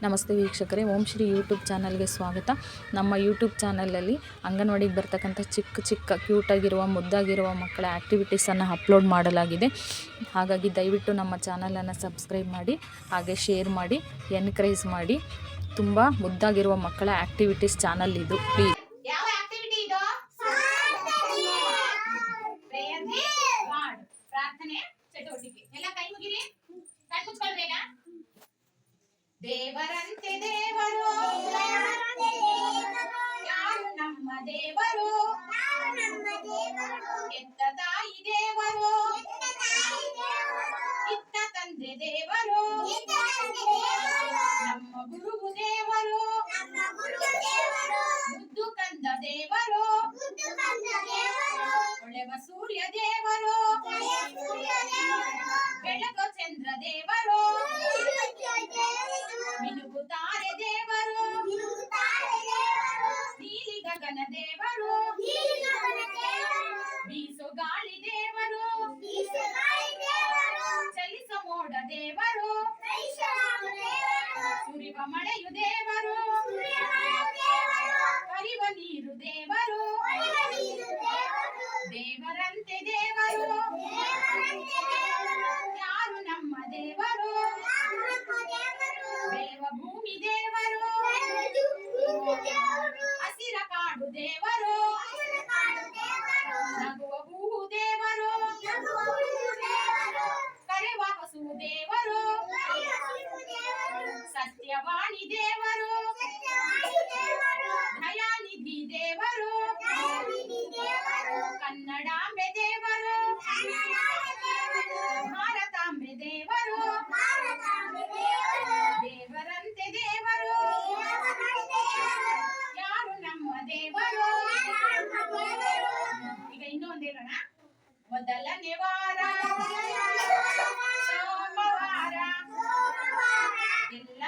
ನಮಸ್ತೆ ವೀಕ್ಷಕರೇ, ಓಂ ಶ್ರೀ ಯೂಟ್ಯೂಬ್ ಚಾನಲ್ಗೆ ಸ್ವಾಗತ. ನಮ್ಮ ಯೂಟ್ಯೂಬ್ ಚಾನಲಲ್ಲಿ ಅಂಗನವಾಡಿಗೆ ಬರ್ತಕ್ಕಂಥ ಚಿಕ್ಕ ಕ್ಯೂಟಾಗಿರುವ ಮುದ್ದಾಗಿರುವ ಮಕ್ಕಳ ಆ್ಯಕ್ಟಿವಿಟೀಸನ್ನು ಅಪ್ಲೋಡ್ ಮಾಡಲಾಗಿದೆ. ಹಾಗಾಗಿ ದಯವಿಟ್ಟು ನಮ್ಮ ಚಾನಲನ್ನು ಸಬ್ಸ್ಕ್ರೈಬ್ ಮಾಡಿ, ಹಾಗೆ ಶೇರ್ ಮಾಡಿ, ಎನ್ಕರೇಜ್ ಮಾಡಿ. ತುಂಬ ಮುದ್ದಾಗಿರುವ ಮಕ್ಕಳ ಆ್ಯಕ್ಟಿವಿಟೀಸ್ ಚಾನಲ್ ಇದು. ಪ್ಲೀಸ್. ಯಾವ ಆಕ್ಟಿವಿಟಿ ಇದು? ಪ್ರಾರ್ಥನೆ ಚಟುವಟಿಕೆ. ಎಲ್ಲ ಕೈ ಮುಗಿರಿ, ಕೈ ಮುಚ್ಕೊಳ್ಬೇಡ. ದೇವರಂತೆ ದೇವರು ಯಾರು ನಮ್ಮ ದೇವರು, ಎತ್ತ ತಾಯಿ ದೇವರು, ಇತ್ತ ತಂದೆ ದೇವರು, ನಮ್ಮ ಗುರುವು ದೇವರು, ಮುದ್ದು ಕಂದ ದೇವರು, ಹೊಳೆವ ಸೂರ್ಯ ದೇವರು, ಬೆಳಗೋ ಚಂದ್ರ ದೇವರು, ಮಿನುಗು ತಾರೆ ದೇವರು, ನೀಲಿ ಗಗನ ದೇವರು, ಬೀಸೋ ಗಾಳಿ ದೇವರು, ಚಲಿಸೋ ಮೋಡ ದೇವರು, ಸುರಿವ ಮಳೆಯು ದೇವರು, ಹರಿವ ನೀರು ದೇವರು, ದೇವರಂತೆ ದೇವರು ಯಾರು ನಮ್ಮ ದೇವರು, ಬೆಳೆವ ಭೂಮಿ ದೇವರು, ಹಸಿರ ಕಾಡು ದೇವರು, ನಗುವ ಹೂವು ದೇವರು, ಕರೆವ ಹಸು ದೇವರು, ಸತ್ಯವಾಣಿ ದೇವರು, ದಯಾನಿಧಿ ದೇವರು, ಕನ್ನಡಾಂಬೆ ದೇವರು, ಭಾರತಾಂಬೆ ದೇವರು, ದೇವರಂತೆ ದೇವರು ಯಾರು ನಮ್ಮ ದೇವರು. ಈಗ ಇನ್ನೊಂದು ಹೇಳೋಣ. ಮೊದಲನೇ ವಾರ ಸೋಮವಾರ ಎಲ್ಲ